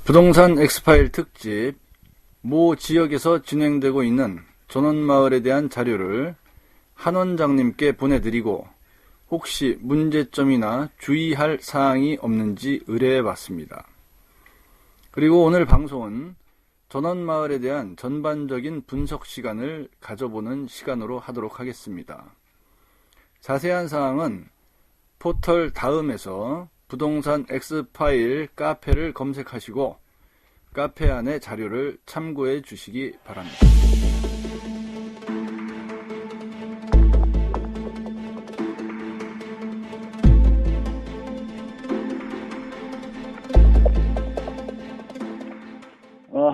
부동산 엑스파일 특집, 모 지역에서 진행되고 있는 전원마을에 대한 자료를 한 원장님께 보내드리고 혹시 문제점이나 주의할 사항이 없는지 의뢰해봤습니다. 그리고 오늘 방송은 전원마을에 대한 전반적인 분석 시간을 가져보는 시간으로 하도록 하겠습니다. 자세한 사항은 포털 다음에서 부동산 엑스파일 카페를 검색하시고 카페 안의 자료를 참고해 주시기 바랍니다.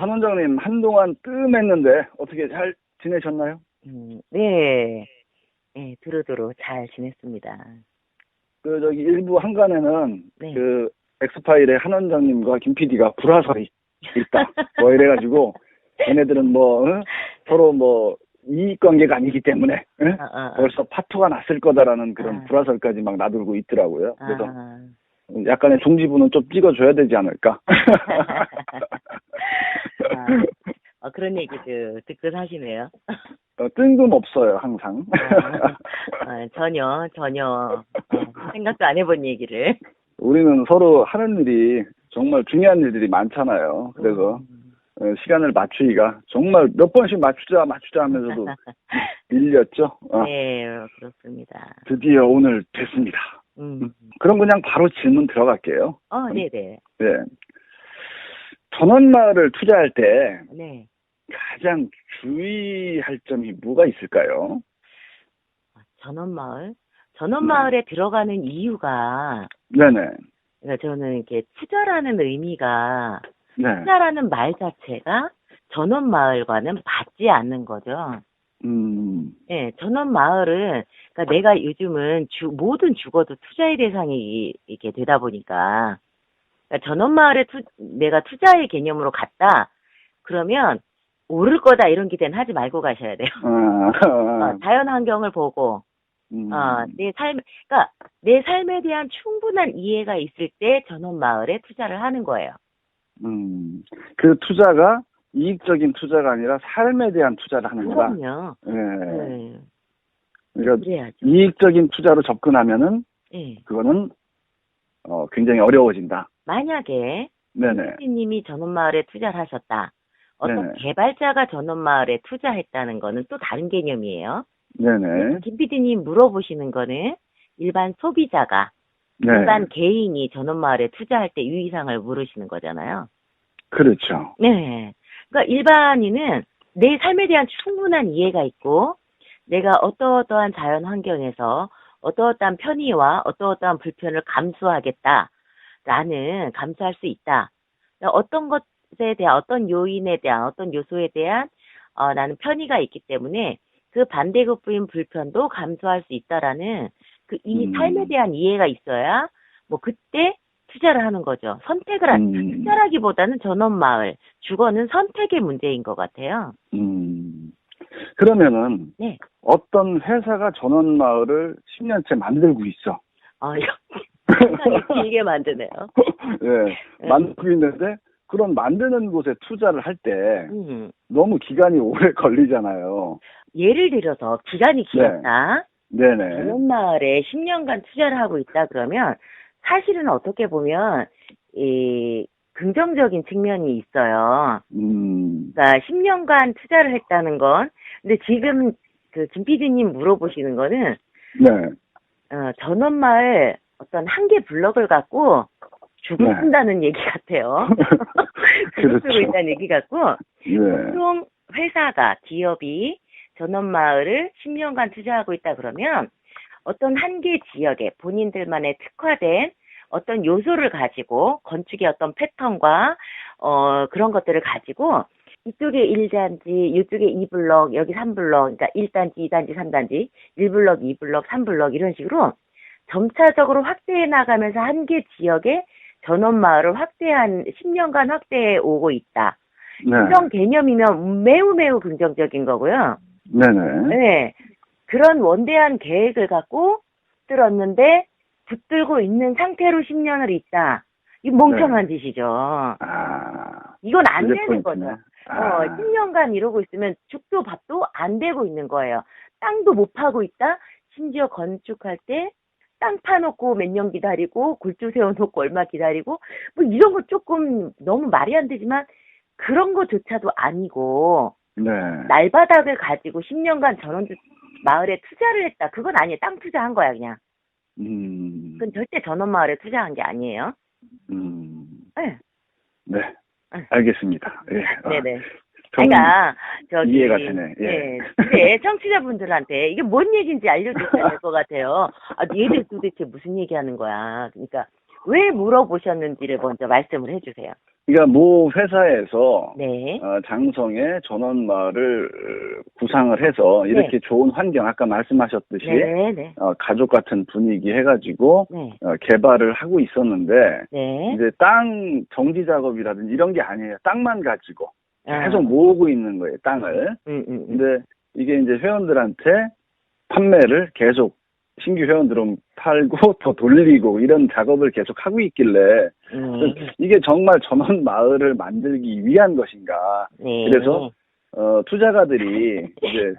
한 원장님, 한동안 뜸했는데 어떻게 잘 지내셨나요? 네, 네, 두루두루 잘 지냈습니다. 일부 한간에는 네. 엑스파일의 한 원장님과 김 PD가 불화설이 있다. 이래가지고 얘네들은 서로 이익관계가 아니기 때문에 벌써 파토가 났을 거다라는 그런 불화설까지 막 나돌고 있더라고요. 그래서 약간의 종지부는 좀 찍어줘야 되지 않을까? 그런 얘기도 듣곤 하시네요. 뜬금없어요, 항상. 전혀 생각도 안 해본 얘기를. 우리는 서로 하는 일이 정말 중요한 일들이 많잖아요. 그래서 시간을 맞추기가 정말 몇 번씩 맞추자 하면서도 밀렸죠. 네, 그렇습니다. 드디어 오늘 됐습니다. 그럼 그냥 바로 질문 들어갈게요. 네네. 네. 전원마을을 투자할 때 네. 가장 주의할 점이 뭐가 있을까요? 전원마을에 들어가는 이유가, 네네. 그러니까 저는 이렇게 투자라는 의미가, 네. 투자라는 말 자체가 전원마을과는 맞지 않는 거죠. 네, 전원마을은, 그러니까 내가 요즘은 모든 주거도 투자의 대상이 이렇게 되다 보니까, 그러니까 전원마을에 내가 투자의 개념으로 갔다, 그러면 오를 거다 이런 기대는 하지 말고 가셔야 돼요. 자연 환경을 보고, 그러니까 내 삶에 대한 충분한 이해가 있을 때 전원마을에 투자를 하는 거예요. 그 투자가 이익적인 투자가 아니라 삶에 대한 투자를 하는 거다. 그럼요. 네. 그러니까 그래야죠. 이익적인 투자로 접근하면은 네. 그거는 굉장히 어려워진다. 만약에 네네. PD님이 전원마을에 투자를 하셨다. 어떤 네네. 개발자가 전원마을에 투자했다는 거는 또 다른 개념이에요. 네네. 김 PD님 물어보시는 거는 일반 소비자가, 네. 일반 개인이 전원마을에 투자할 때 유의사항을 물으시는 거잖아요. 그렇죠. 네. 그러니까 일반인은 내 삶에 대한 충분한 이해가 있고, 내가 어떠어떠한 자연 환경에서 어떠어떠한 편의와 어떠어떠한 불편을 감수할 수 있다. 어떤 것에 대한, 어떤 요인에 대한, 어떤 요소에 대한, 나는 편의가 있기 때문에 그 반대급부인 불편도 감수할 수 있다라는 이 삶에 대한 이해가 있어야, 그때 투자를 하는 거죠. 투자라기보다는 전원마을, 주거는 선택의 문제인 것 같아요. 그러면은, 네. 어떤 회사가 전원마을을 10년째 만들고 있어. 굉장히 길게 만드네요. 네. 만들고 있는데, 그런 만드는 곳에 투자를 할 때, 너무 기간이 오래 걸리잖아요. 예를 들어서, 기간이 길었다. 네네. 전원마을에 10년간 투자를 하고 있다 그러면, 사실은 어떻게 보면, 긍정적인 측면이 있어요. 그러니까 10년간 투자를 했다는 건, 근데 지금 김 PD님 물어보시는 거는, 전원마을 어떤 한 개 블럭을 갖고 주고 쓴다는 얘기 같아요. 주고 쓰고 있다는 얘기 같고, 보통 회사가, 기업이 전원마을을 10년간 투자하고 있다 그러면, 어떤 한 개 지역에 본인들만의 특화된 어떤 요소를 가지고 건축의 어떤 패턴과 그런 것들을 가지고 이쪽에 1단지, 이쪽에 2블럭, 여기 3블럭, 그러니까 1단지, 2단지, 3단지, 1블럭, 2블럭, 3블럭 이런 식으로 점차적으로 확대해 나가면서 한 개 지역에 전원마을을 10년간 확대해 오고 있다. 이런 개념이면 매우 긍정적인 거고요. 네. 그런 원대한 계획을 갖고 들었는데 붙들고 있는 상태로 10년을 있다. 이 멍청한 짓이죠. 이건 안 되는 거죠. 10년간 이러고 있으면 죽도 밥도 안 되고 있는 거예요. 땅도 못 파고 있다? 심지어 건축할 때 땅 파놓고 몇 년 기다리고 굴주 세워놓고 얼마 기다리고 뭐 이런 거 조금 너무 말이 안 되지만 그런 거조차도 아니고 네. 날바닥을 가지고 10년간 전원주 마을에 투자를 했다. 그건 아니에요. 땅 투자한 거야 그냥. 그건 절대 전원마을에 투자한 게 아니에요. 네. 네. 알겠습니다. 예. 네네. 그러니까 이해가 되네. 예. 근데 청취자분들한테 이게 뭔 얘기인지 알려주셔야 될 것 같아요. 얘들 도대체 무슨 얘기하는 거야. 그러니까 왜 물어보셨는지를 먼저 말씀을 해주세요. 그러니까 모 회사에서 네. 장성의 전원마을을 구상을 해서 이렇게 좋은 환경 아까 말씀하셨듯이 가족 같은 분위기 해가지고 개발을 하고 있었는데 이제 땅 정지 작업이라든지 이런 게 아니에요. 땅만 가지고 계속 모으고 있는 거예요. 땅을. 근데 이게 이제 회원들한테 판매를 계속 신규 회원들은 팔고 더 돌리고 이런 작업을 계속 하고 있길래 이게 정말 전원 마을을 만들기 위한 것인가. 그래서 투자가들이 이제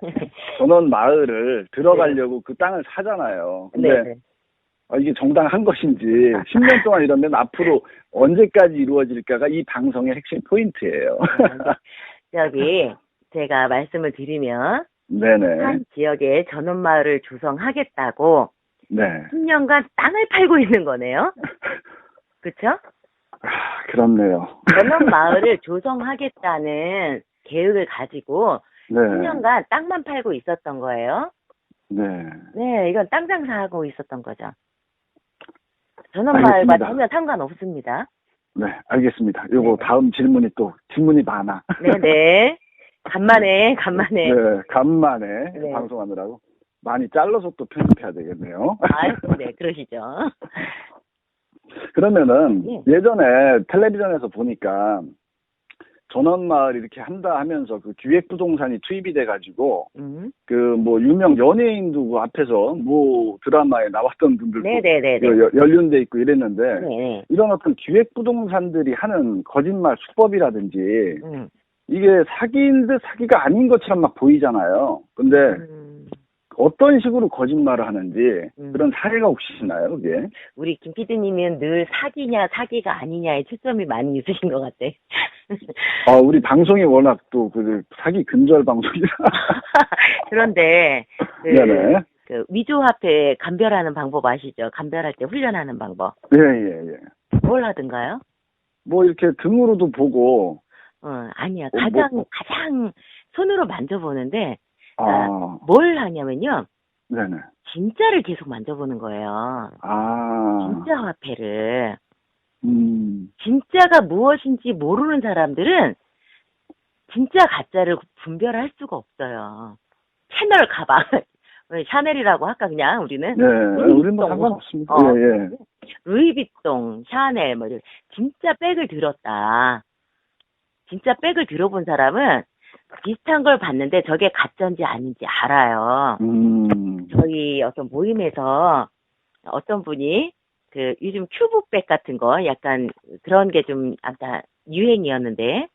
전원 마을을 들어가려고 그 땅을 사잖아요. 근데 이게 정당한 것인지 10년 동안 이러면 앞으로 언제까지 이루어질까가 이 방송의 핵심 포인트예요. 제가 말씀을 드리면 네네. 한 지역에 전원마을을 조성하겠다고 10년간 땅을 팔고 있는 거네요. 그렇죠? 그렇네요. 전원마을을 조성하겠다는 계획을 가지고 10년간 땅만 팔고 있었던 거예요. 네, 이건 땅 장사하고 있었던 거죠. 전원마을과 전혀 상관없습니다. 네, 알겠습니다. 요거 다음 질문이 많아. 네네. 간만에. 네, 간만에 방송하느라고 많이 잘라서 또 편집해야 되겠네요. 네, 그러시죠. 그러면은 예전에 텔레비전에서 보니까 전원마을 이렇게 한다 하면서 그 기획부동산이 투입이 돼가지고 그 뭐 유명 연예인도 그 앞에서 뭐 드라마에 나왔던 분들도 연륜돼 있고 이랬는데 이런 어떤 기획부동산들이 하는 거짓말 수법이라든지 이게 사기인 듯 사기가 아닌 것처럼 막 보이잖아요. 근데 어떤 식으로 거짓말을 하는지 그런 사례가 혹시 있나요, 그게? 우리 김 PD님은 늘 사기냐 사기가 아니냐에 초점이 많이 있으신 것 같아. 우리 방송이 워낙 또 그 사기 근절 방송이라. 그런데 그 위조화폐 감별하는 방법 아시죠? 감별할 때 훈련하는 방법. 예. 뭘 하든가요? 뭐 이렇게 등으로도 보고. 아니야. 가장 손으로 만져보는데 뭘 하냐면요. 진짜를 계속 만져보는 거예요. 진짜 화폐를. 진짜가 무엇인지 모르는 사람들은 진짜 가짜를 분별할 수가 없어요. 채널 가방. 샤넬이라고 할까 그냥 우리는? 우리는 뭐 상관없습니다. 루이비통, 샤넬 뭐 진짜 백을 들었다. 진짜 백을 들어본 사람은 비슷한 걸 봤는데 저게 가짜인지 아닌지 알아요. 저희 어떤 모임에서 어떤 분이 그 요즘 큐브백 같은 거 약간 그런 게 좀 아까 유행이었는데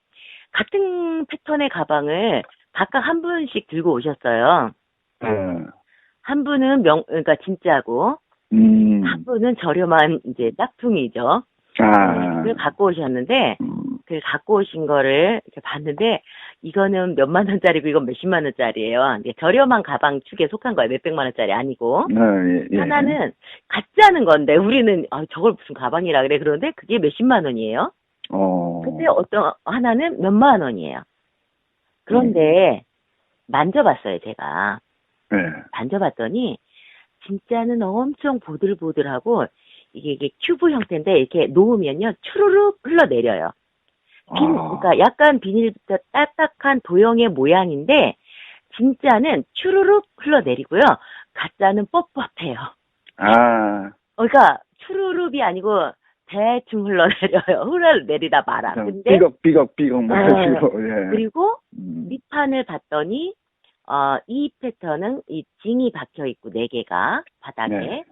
같은 패턴의 가방을 각각 한 분씩 들고 오셨어요. 한 분은 그러니까 진짜고 한 분은 저렴한 이제 짝퉁이죠. 그걸 갖고 오셨는데 그 갖고 오신 거를 이렇게 봤는데 이거는 몇만 원짜리고 이건 몇십만 원짜리예요. 저렴한 가방 축에 속한 거예요. 몇백만 원짜리 아니고. 하나는 가짜는 건데 우리는 저걸 무슨 가방이라 그래 그러는데 그게 몇십만 원이에요. 근데 어떤 하나는 몇만 원이에요. 그런데 만져봤어요 제가. 만져봤더니 진짜는 엄청 보들보들하고 이게 큐브 형태인데 이렇게 놓으면요 추르륵 흘러내려요. 그러니까 약간 비닐부터 딱딱한 도형의 모양인데 진짜는 추르륵 흘러내리고요. 가짜는 뻣뻣해요. 그러니까 추르륵이 아니고 대충 흘러내려요. 흘러내리다 말아. 근데 삐걱삐걱 뭐 그리고 밑판을 봤더니 이 패턴은 이 징이 박혀 있고 4개가 바닥에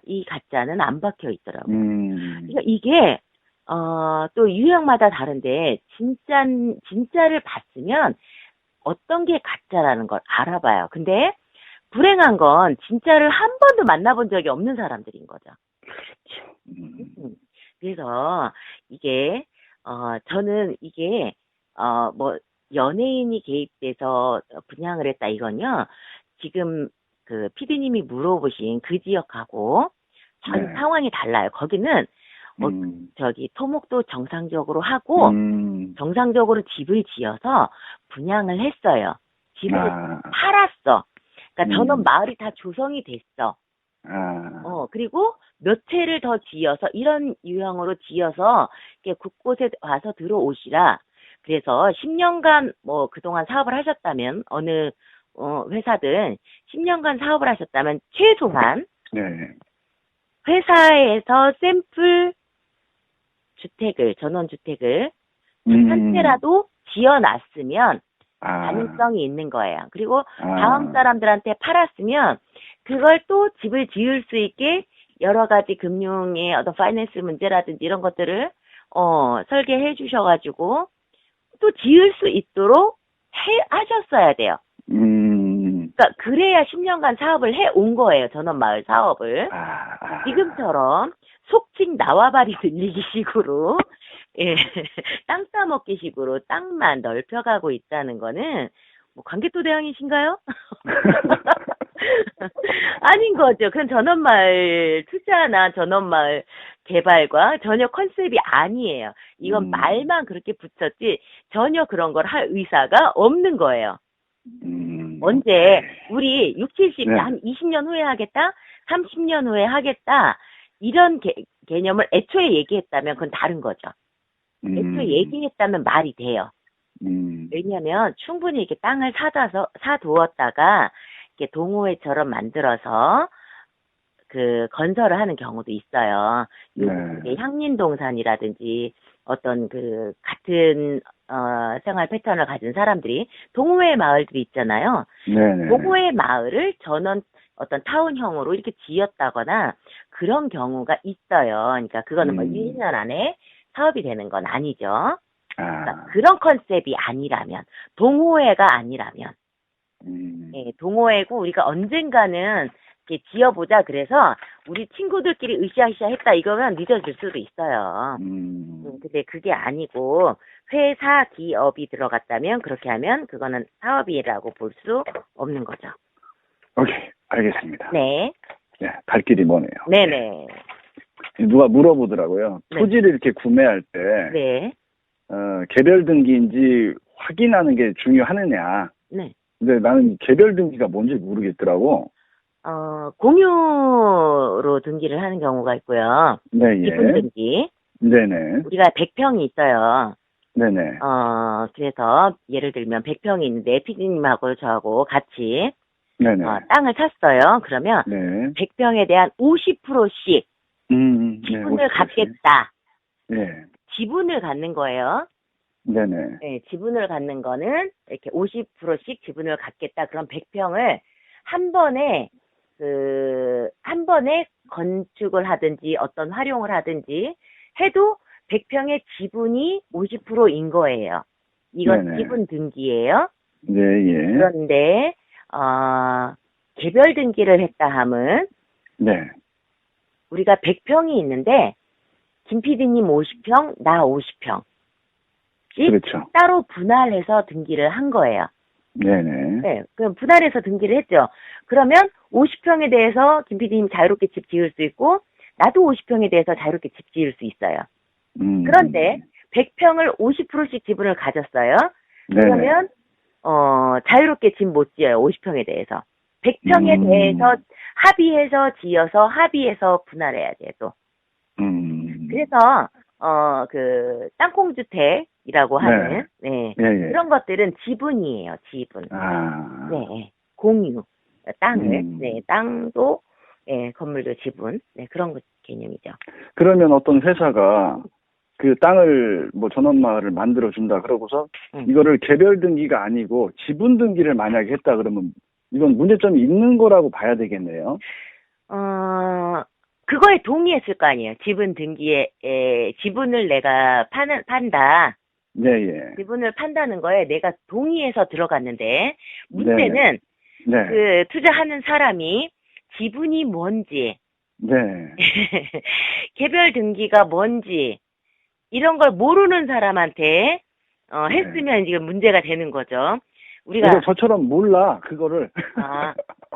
이 가짜는 안 박혀 있더라고요. 그러니까 이게 또 유형마다 다른데, 진짜를 봤으면 어떤 게 가짜라는 걸 알아봐요. 근데 불행한 건 진짜를 한 번도 만나본 적이 없는 사람들인 거죠. 그래서 이게, 저는 이게, 뭐, 연예인이 개입돼서 분양을 했다, 이건요. 지금 그 피디님이 물어보신 그 지역하고 전 상황이 달라요. 거기는 토목도 정상적으로 하고 정상적으로 집을 지어서 분양을 했어요. 집을 팔았어. 그러니까 전원 마을이 다 조성이 됐어. 그리고 몇 채를 더 지어서 이런 유형으로 지어서 이렇게 곳곳에 와서 들어오시라. 그래서 10년간 뭐 그동안 사업을 하셨다면 어느 회사든 10년간 사업을 하셨다면 최소한 회사에서 샘플 주택을 전원주택을 한 채라도 지어놨으면 가능성이 있는 거예요. 그리고 다음 사람들한테 팔았으면 그걸 또 집을 지을 수 있게 여러 가지 금융의 어떤 파이낸스 문제라든지 이런 것들을 설계해 주셔가지고 또 지을 수 있도록 하셨어야 돼요. 그러니까 그래야 10년간 사업을 해온 거예요. 전원마을 사업을. 지금처럼 속칭 나와바리 들리기 식으로 땅 따먹기 식으로 땅만 넓혀가고 있다는 거는 뭐 관계토대왕이신가요? 아닌 거죠. 그건 전원마을 투자나 전원마을 개발과 전혀 컨셉이 아니에요. 이건 말만 그렇게 붙였지 전혀 그런 걸 할 의사가 없는 거예요. 언제 우리 60, 70, 한 20년 후에 하겠다? 30년 후에 하겠다? 이런 개념을 애초에 얘기했다면 그건 다른 거죠. 애초에 얘기했다면 말이 돼요. 왜냐하면 충분히 이렇게 땅을 사두었다가 이렇게 동호회처럼 만들어서 그 건설을 하는 경우도 있어요. 향린동산이라든지 어떤 그 같은 생활 패턴을 가진 사람들이 동호회 마을들이 있잖아요. 동호회 마을을 전원 어떤 타운형으로 이렇게 지었다거나 그런 경우가 있어요. 그러니까 그거는 뭐 1년 안에 사업이 되는 건 아니죠. 그러니까 그런 컨셉이 아니라면, 동호회가 아니라면, 동호회고 우리가 언젠가는 이렇게 지어보자 그래서 우리 친구들끼리 으쌰으쌰 했다 이거면 늦어질 수도 있어요. 근데 그게 아니고 회사 기업이 들어갔다면 그렇게 하면 그거는 사업이라고 볼 수 없는 거죠. 오케이, 알겠습니다. 네. 갈 길이 머네요. 네네. 누가 물어보더라고요. 토지를 이렇게 구매할 때 개별 등기인지 확인하는 게 중요하느냐. 근데 나는 개별 등기가 뭔지 모르겠더라고. 공유로 등기를 하는 경우가 있고요. 기분 등기. 우리가 100평이 있어요. 그래서 예를 들면 100평이 있는데 피디님하고 저하고 같이 땅을 샀어요. 그러면 100평에 대한 50%씩 지분을 갖겠다. 지분을 갖는 거예요. 지분을 갖는 거는 이렇게 50%씩 지분을 갖겠다. 그럼 100평을 한 번에 건축을 하든지 어떤 활용을 하든지 해도 100평의 지분이 50%인 거예요. 이건 지분 등기예요. 그런데 개별 등기를 했다 함은 우리가 100평이 있는데 김 PD님 50평, 나 50평 따로 분할해서 등기를 한 거예요. 그럼 분할해서 등기를 했죠. 그러면 50평에 대해서 김 PD님 자유롭게 집 지을 수 있고 나도 50평에 대해서 자유롭게 집 지을 수 있어요. 그런데 100평을 50%씩 지분을 가졌어요. 그러면 자유롭게 집 못 지어요. 50평에 대해서. 100평에 대해서 합의해서 지어서 합의해서 분할해야 돼요. 또. 그래서 그 땅콩주택이라고 하는 그런 것들은 지분이에요. 지분. 공유. 땅을 땅도 건물도 지분. 그런 개념이죠. 그러면 어떤 회사가 그 땅을 뭐 전원마을을 만들어 준다 그러고서 이거를 개별 등기가 아니고 지분 등기를 만약에 했다 그러면 이건 문제점이 있는 거라고 봐야 되겠네요. 그거에 동의했을 거 아니에요. 지분 등기에, 지분을 내가 판다. 네, 예. 지분을 판다는 거에 내가 동의해서 들어갔는데, 문제는, 네. 그, 투자하는 사람이 지분이 뭔지, 네. 개별 등기가 뭔지, 이런 걸 모르는 사람한테, 했으면 지금 문제가 되는 거죠. 우리가. 저처럼 몰라, 그거를. 아,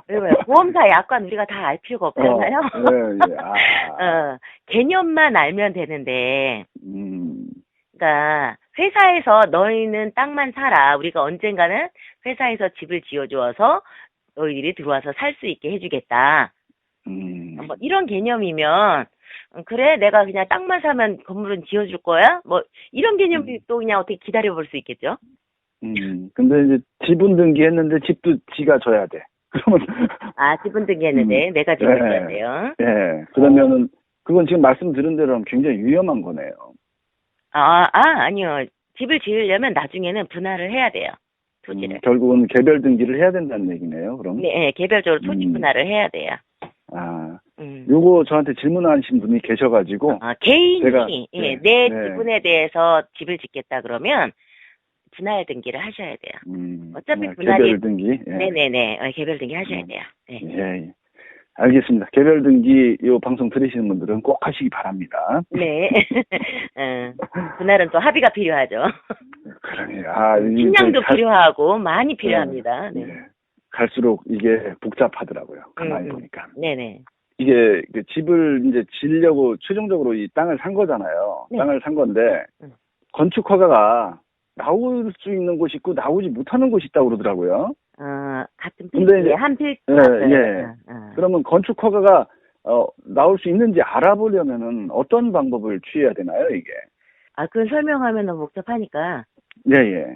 왜, 보험사 약관 우리가 다 알 필요가 없잖아요. 네, 예. 개념만 알면 되는데, 그러니까, 회사에서 너희는 땅만 사라. 우리가 언젠가는 회사에서 집을 지어주어서 너희들이 들어와서 살 수 있게 해주겠다. 뭐 이런 개념이면 그래 내가 그냥 땅만 사면 건물은 지어줄 거야? 뭐 이런 개념도 또 그냥 어떻게 기다려볼 수 있겠죠? 근데 이제 지분 등기했는데 집도 지가 줘야 돼. 그러면 지분 등기했는데 내가 집을 줘야 돼요. 네. 그러면은 그건 지금 말씀 들은 대로 굉장히 위험한 거네요. 아니요. 집을 지으려면 나중에는 분할을 해야 돼요. 토지를. 결국은 개별 등기를 해야 된다는 얘기네요, 그럼? 네, 개별적으로 토지 분할을 해야 돼요. 요거 저한테 질문하신 분이 계셔가지고. 개인이, 제가, 내 지분에 대해서 집을 짓겠다 그러면, 분할 등기를 하셔야 돼요. 어차피 분할이. 개별 등기? 예. 네네네. 개별 등기 하셔야 돼요. 네. 예. 알겠습니다. 개별 등기 요 방송 들으시는 분들은 꼭 하시기 바랍니다. 네. 분할은 또 합의가 필요하죠. 그러네요. 신량도 필요하고 많이 필요합니다. 네. 갈수록 이게 복잡하더라고요. 가만히 보니까. 네네. 이게 그 집을 이제 지으려고 최종적으로 이 땅을 산 거잖아요. 네. 땅을 산 건데 건축 허가가 나올 수 있는 곳이 있고 나오지 못하는 곳이 있다고 그러더라고요. 같은 필지에 한 필지. 예. 그러면 건축 허가가 나올 수 있는지 알아보려면은 어떤 방법을 취해야 되나요, 이게? 그건 설명하면 너무 복잡하니까. 예.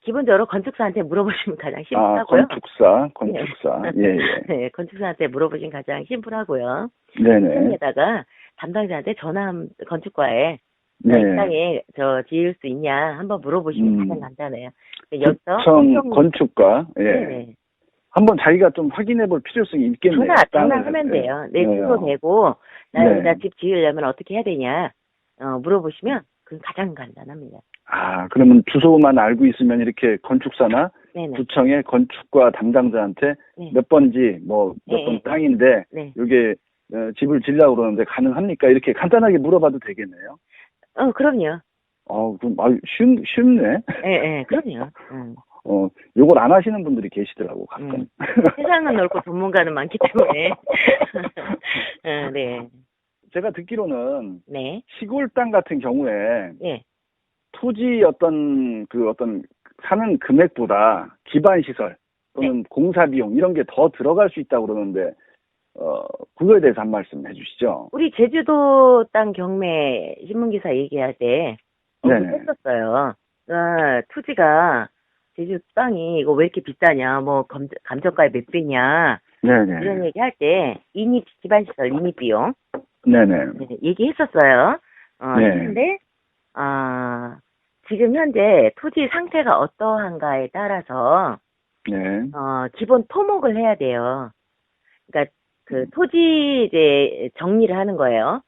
기본적으로 건축사한테 물어보시면 가장 심플하고요. 건축사. 예. 네, 건축사한테 물어보시면 가장 심플하고요. 네네. 거기에다가 담당자한테 건축과에 이 땅에 지을 수 있냐 한번 물어보시면 가장 간단해요. 여기서 건축과 예. 한번 자기가 좀 확인해 볼 필요성이 있겠네요. 전화하면 돼요. 내 주소 대고 나 여기다 집 지으려면 어떻게 해야 되냐 물어보시면 그건 가장 간단합니다. 그러면 주소만 알고 있으면 이렇게 건축사나 구청의 건축과 담당자한테 몇 번지 몇 번 땅인데 이게 집을 지으려고 그러는데 가능합니까? 이렇게 간단하게 물어봐도 되겠네요. 그럼요. 그럼 쉽네. 네, 그럼요. 요걸 안 하시는 분들이 계시더라고 가끔. 세상은 넓고 전문가는 많기 때문에. 네. 제가 듣기로는 시골 땅 같은 경우에 토지 어떤 사는 금액보다 기반 시설 또는 공사 비용 이런 게 더 들어갈 수 있다고 그러는데 그거에 대해서 한 말씀 해주시죠. 우리 제주도 땅 경매 신문기사 얘기할 때 했었어요. 토지가 제주도 땅이 이거 왜 이렇게 비싸냐, 뭐 감정가의 몇 배냐 이런 얘기할 때 기반 시설 인입 비용 얘기했었어요. 했는데 지금 현재 토지 상태가 어떠한가에 따라서 기본 토목을 해야 돼요. 그러니까 그 토지 이제 정리를 하는 거예요.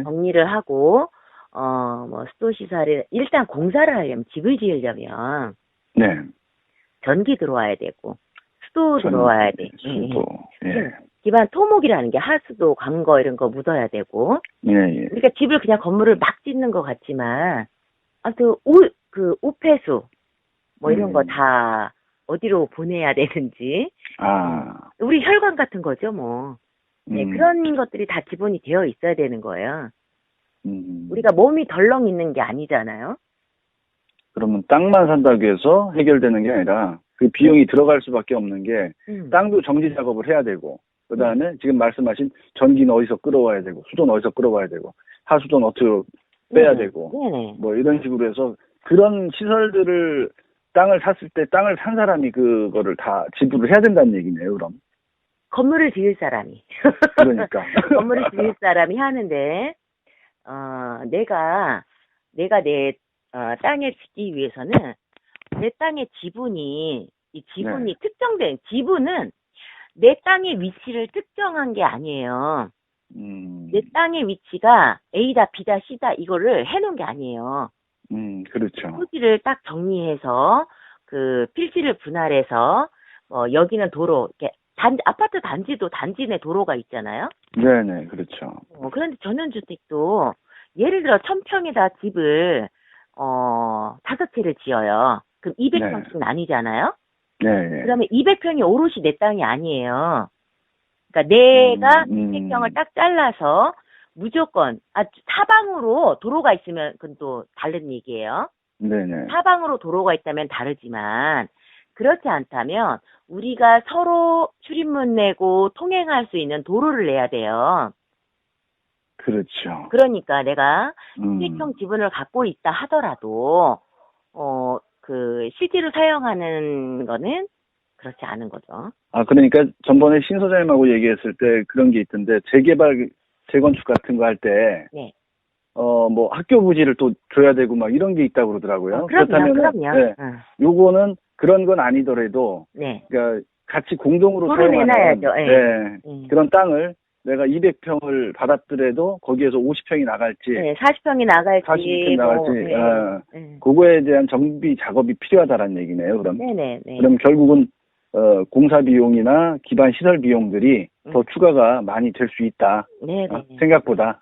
정리를 하고 뭐 수도시설을 일단 공사를 하려면 집을 지으려면 전기 들어와야 되고 수도 들어와야 돼. 기반 토목이라는 게 하수도, 관거 이런 거 묻어야 되고. 그러니까 집을 그냥 건물을 막 짓는 것 같지만 우폐수 뭐 이런 거 다 어디로 보내야 되는지. 우리 혈관 같은 거죠, 뭐. 그런 것들이 다 기본이 되어 있어야 되는 거예요. 우리가 몸이 덜렁 있는 게 아니잖아요. 그러면 땅만 산다고 해서 해결되는 게 아니라 그 비용이 들어갈 수밖에 없는 게 땅도 정지 작업을 해야 되고 그 다음에 지금 말씀하신 전기는 어디서 끌어와야 되고 수도는 어디서 끌어와야 되고 하수도는 어떻게 빼야 되고 뭐 이런 식으로 해서 그런 시설들을 땅을 샀을 때 땅을 산 사람이 그거를 다 지불을 해야 된다는 얘기네요, 그럼. 건물을 지을 사람이. 그러니까. 건물을 지을 사람이 하는데, 내가 내 땅에 짓기 위해서는 내 땅의 지분이 특정된, 지분은 내 땅의 위치를 특정한 게 아니에요. 내 땅의 위치가 A다, B다, C다 이거를 해놓은 게 아니에요. 그렇죠. 토지를 딱 정리해서 그 필지를 분할해서 여기는 도로, 이렇게 아파트 단지도 단지 내 도로가 있잖아요. 네네, 그렇죠. 그런데 전원주택도 예를 들어 1000평에다 집을 5채를 지어요. 그럼 200평씩은 아니잖아요. 네. 그러면 200평이 오롯이 내 땅이 아니에요. 그러니까 내가 200평을 딱 잘라서 무조건 사방으로 도로가 있으면 그건 또 다른 얘기예요. 네네. 사방으로 도로가 있다면 다르지만 그렇지 않다면 우리가 서로 출입문 내고 통행할 수 있는 도로를 내야 돼요. 그렇죠. 그러니까 내가 200평 지분을 갖고 있다 하더라도 실제로 사용하는 거는 그렇지 않은 거죠. 그러니까 전번에 신 소장님하고 얘기했을 때 그런 게 있던데 재개발 재건축 같은 거 할 때 네. 뭐 학교 부지를 또 줘야 되고 막 이런 게 있다고 그러더라고요. 그럼요. 네. 요거는 그런 건 아니더라도 네. 그러니까 같이 공동으로 사용하는 그런 땅을 내가 200평을 받았더라도 거기에서 50평이 나갈지 40평이 나갈지 40평이 나갈지 그거에 대한 정비 작업이 필요하다라는 얘기네요. 그럼 그럼 결국은 공사 비용이나 기반 시설 비용들이 더 추가가 많이 될 수 있다. 생각보다.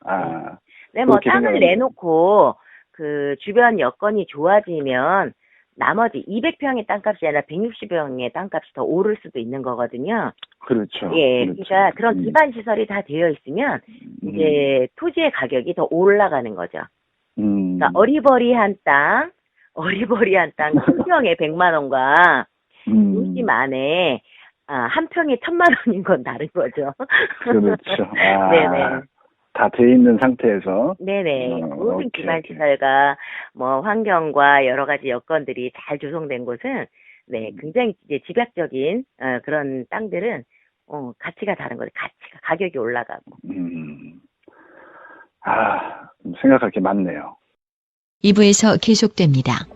네, 뭐 땅을 내놓고 그 주변 여건이 좋아지면 나머지 200평의 땅값이 아니라 160평의 땅값이 더 오를 수도 있는 거거든요. 그렇죠. 예, 그렇죠. 그러니까 그런 기반 시설이 다 되어 있으면 이제 토지의 가격이 더 올라가는 거죠. 그러니까 어리버리한 땅 1평에 100만 원과 도심 안에 한 평에 1000만 원인 건 다른 거죠. 그렇죠. 네네. 다 돼 있는 상태에서. 네네. 모든 기반 시설과 뭐 환경과 여러 가지 여건들이 잘 조성된 곳은 굉장히 이제 집약적인 그런 땅들은 가치가 다른 거죠. 가격이 올라가고. 생각할 게 많네요. 2부에서 계속됩니다.